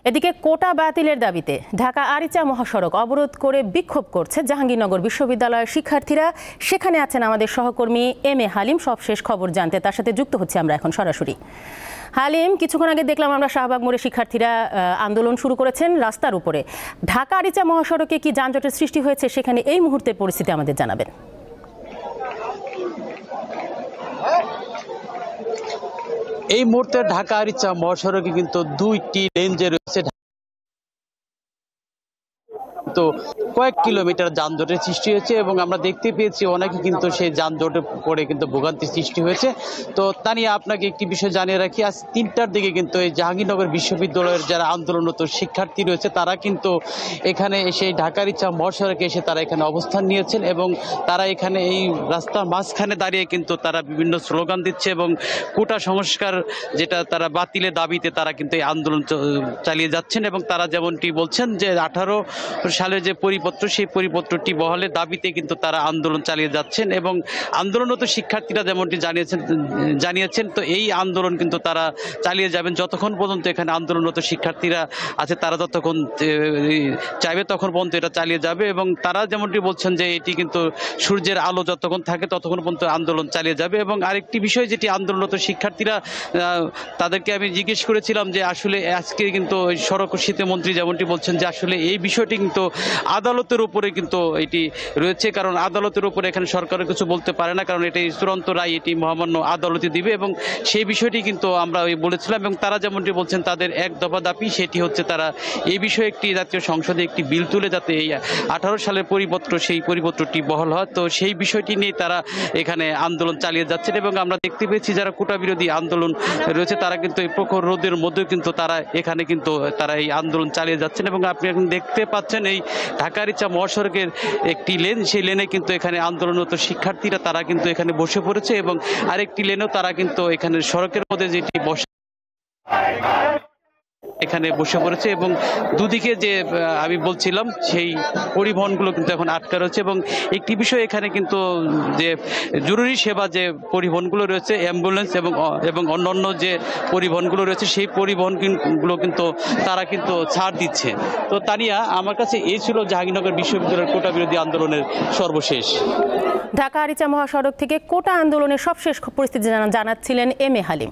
এদিকে কোটা বাতিলের দাবিতে ঢাকা আরিচা মহাসড়ক অবরোধ করে বিক্ষোভ করছে জাহাঙ্গীরনগর বিশ্ববিদ্যালয়ের শিক্ষার্থীরা। সেখানে আছেন আমাদের সহকর্মী এম এ হালিম। সবশেষ খবর জানতে তার সাথে যুক্ত হচ্ছে আমরা এখন সরাসরি। হালিম, কিছুক্ষণ আগে দেখলাম আমরা শাহবাগ মোড়ে শিক্ষার্থীরা আন্দোলন শুরু করেছেন রাস্তার উপরে। ঢাকা আরিচা মহাসড়কে কি যানজটের সৃষ্টি হয়েছে, সেখানে এই মুহূর্তের পরিস্থিতি আমাদের জানাবেন। এই মুহূর্তে ঢাকা আরিচা মহাসড়কে কিন্তু দুইটি লেন যে রয়েছে, তো কয়েক কিলোমিটার যানজটের সৃষ্টি হয়েছে এবং আমরা দেখতে পেয়েছি অনেকে কিন্তু সেই যানজটে পড়ে কিন্তু ভোগান্তির সৃষ্টি হয়েছে। তো তা নিয়ে আপনাকে একটি বিষয় জানিয়ে রাখি, আজ 3টার দিকে কিন্তু এই জাহাঙ্গীরনগর বিশ্ববিদ্যালয়ের যারা আন্দোলনরত শিক্ষার্থী রয়েছে তারা কিন্তু এখানে এসে ঢাকা আরিচা মহাসড়কে এসে তারা এখানে অবস্থান নিয়েছেন এবং তারা এখানে এই রাস্তার মাঝখানে দাঁড়িয়ে কিন্তু তারা বিভিন্ন স্লোগান দিচ্ছে এবং কোটা সংস্কার যেটা তারা বাতিলের দাবিতে তারা কিন্তু এই আন্দোলন চালিয়ে যাচ্ছেন। এবং তারা যেমনটি বলছেন যে 18 সালের যে পরিপত্র, সেই পরিপত্রটি বহালের দাবিতে কিন্তু তারা আন্দোলন চালিয়ে যাচ্ছেন এবং আন্দোলনরত শিক্ষার্থীরা যেমনটি জানিয়েছেন তো এই আন্দোলন কিন্তু তারা চালিয়ে যাবেন যতক্ষণ পর্যন্ত এখানে আন্দোলনরত শিক্ষার্থীরা আছে, তারা যতক্ষণ চাইবে তখন পর্যন্ত এটা চালিয়ে যাবে। এবং তারা যেমনটি বলছেন যে এটি কিন্তু সূর্যের আলো যতক্ষণ থাকে ততক্ষণ পর্যন্ত আন্দোলন চালিয়ে যাবে। এবং আরেকটি বিষয় যেটি আন্দোলনরত শিক্ষার্থীরা, তাদেরকে আমি জিজ্ঞেস করেছিলাম যে আসলে আজকে কিন্তু সড়ক সেতুমন্ত্রী যেমনটি বলছেন যে আসলে এই বিষয়টি কিন্তু আদালতের উপরে কিন্তু এটি রয়েছে, কারণ আদালতের উপরে এখানে সরকারের কিছু বলতে পারে না, কারণ এটি চূড়ান্ত রায় এটি মহামান্য আদালতে দিবে। এবং সেই বিষয়টি কিন্তু আমরা বলেছিলাম এবং তারা যেমনটি বলছেন তাদের এক দফা দাবি, সেটি হচ্ছে তারা এই বিষয়ে একটি জাতীয় সংসদে একটি বিল তুলে যাতে এই 18 সালের পরিপত্র, সেই পরিপত্রটি বহাল হয়। তো সেই বিষয়টি নিয়ে তারা এখানে আন্দোলন চালিয়ে যাচ্ছেন এবং আমরা দেখতে পেয়েছি যারা কোটা বিরোধী আন্দোলন রয়েছে তারা কিন্তু এই প্রখর রোদের মধ্যেও কিন্তু তারা এখানে কিন্তু তারা এই আন্দোলন চালিয়ে যাচ্ছেন। এবং আপনি এখন দেখতে পাচ্ছেন এই ঢাকা আরিচা মহাসড়কের একটি লেন, সেই লেনে কিন্তু এখানে আন্দোলনরত শিক্ষার্থীরা তারা কিন্তু এখানে বসে পড়েছে এবং আরেকটি লেনও তারা কিন্তু এখানে সড়কের মধ্যে যেটি এখানে বসে পড়েছে এবং দুদিকে যে আমি বলছিলাম সেই পরিবহনগুলো কিন্তু এখন আটকা রয়েছে। এবং একটি বিষয় এখানে কিন্তু যে জরুরি সেবা যে পরিবহনগুলো রয়েছে, অ্যাম্বুলেন্স এবং অন্যান্য যে পরিবহনগুলো রয়েছে, সেই পরিবহনগুলো কিন্তু তারা কিন্তু ছাড় দিচ্ছে। তো তানিয়া, আমার কাছে এই ছিল জাহাঙ্গীরনগর বিশ্ববিদ্যালয়ের কোটা বিরোধী আন্দোলনের সর্বশেষ। ঢাকা আরিচা মহাসড়ক থেকে কোটা আন্দোলনের সবশেষ পরিস্থিতি জানাচ্ছিলেন এম এ হালিম।